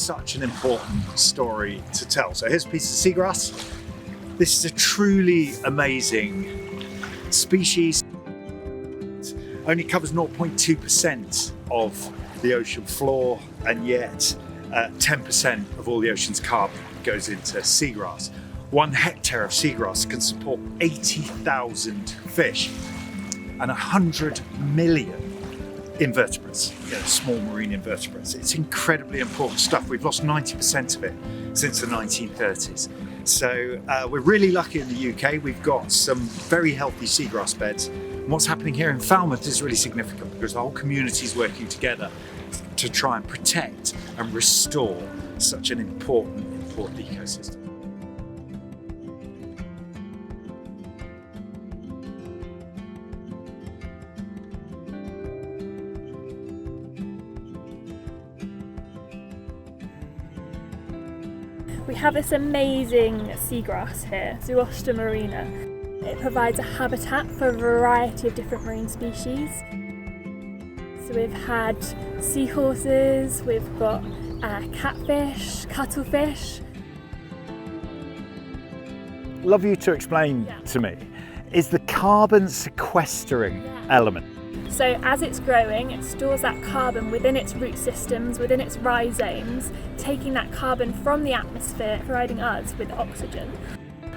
such an important story to tell. So here's a piece of seagrass. This is a truly amazing species. It only covers 0.2% of the ocean floor, and yet 10% of all the ocean's carbon goes into seagrass. 1 hectare of seagrass can support 80,000 fish and 100 million invertebrates, small marine invertebrates. It's incredibly important stuff. We've lost 90% of it since the 1930s. So we're really lucky in the UK. We've got some very healthy seagrass beds. And what's happening here in Falmouth is really significant because the whole community is working together to try and protect and restore such an important ecosystem. We have this amazing seagrass here, Zooster marina. It provides a habitat for a variety of different marine species. So we've had seahorses, we've got catfish, cuttlefish. Love you to explain to me, is the carbon sequestering element. So as it's growing, it stores that carbon within its root systems, within its rhizomes, taking that carbon from the atmosphere, providing us with oxygen.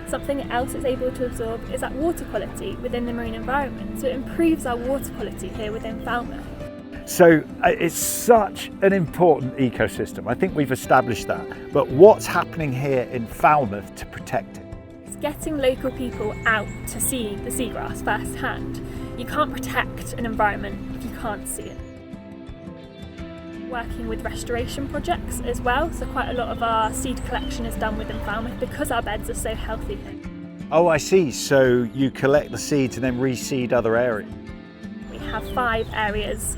Something else it's able to absorb is that water quality within the marine environment. So it improves our water quality here within Falmouth. So it's such an important ecosystem. I think we've established that. But what's happening here in Falmouth to protect it? It's getting local people out to see the seagrass firsthand. You can't protect an environment if you can't see it. Working with restoration projects as well, so quite a lot of our seed collection is done within Falmouth because our beds are so healthy here. Oh, I see. So you collect the seeds and then reseed other areas? We have 5 areas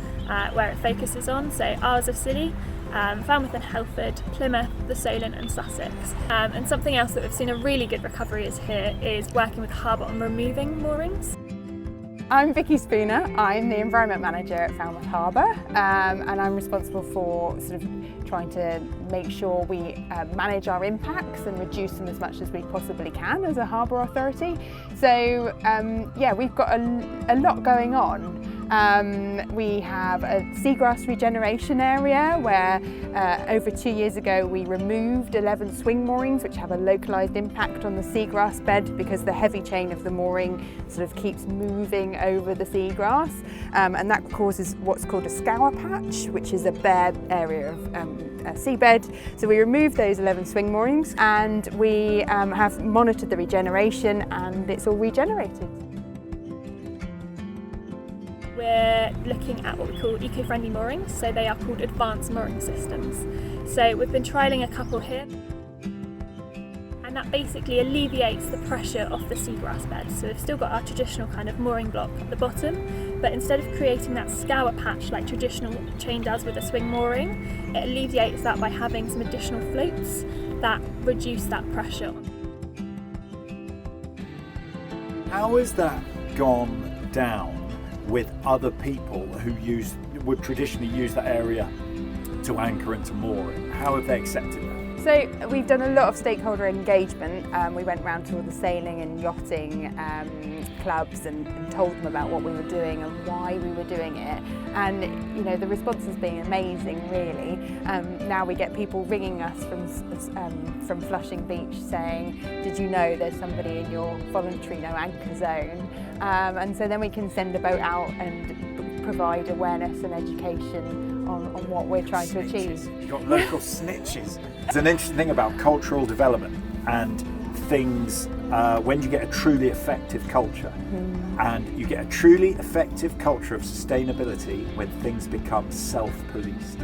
where it focuses on, so Isles of Scilly, Falmouth and Helford, Plymouth, the Solent and Sussex. And something else that we've seen a really good recovery is working with Harbour on removing moorings. I'm Vicki Spooner. I'm the Environment Manager at Falmouth Harbour, and I'm responsible for sort of trying to make sure we manage our impacts and reduce them as much as we possibly can as a harbour authority. So yeah, we've got a lot going on. We have a seagrass regeneration area where over 2 years ago we removed 11 swing moorings which have a localised impact on the seagrass bed because the heavy chain of the mooring sort of keeps moving over the seagrass, and that causes what's called a scour patch, which is a bare area of seabed. So we removed those 11 swing moorings and we have monitored the regeneration and it's all regenerated. We're looking at what we call eco-friendly moorings, so they are called advanced mooring systems. So we've been trialling a couple here, and that basically alleviates the pressure off the seagrass bed. So we've still got our traditional kind of mooring block at the bottom, but instead of creating that scour patch like traditional chain does with a swing mooring, it alleviates that by having some additional floats that reduce that pressure. How has that gone down with other people who would traditionally use that area to anchor and to moor? How have they accepted that? So we've done a lot of stakeholder engagement. We went round to all the sailing and yachting clubs and told them about what we were doing and why we were doing it. And you know, the response has been amazing, really. Now we get people ringing us from Flushing Beach saying, "Did you know there's somebody in your voluntary no anchor zone?" And so then we can send a boat out and provide awareness and education on what we're trying to achieve. You've got local snitches. It's an interesting thing about cultural development and things when you get a truly effective culture, and you get a truly effective culture of sustainability when things become self-policed.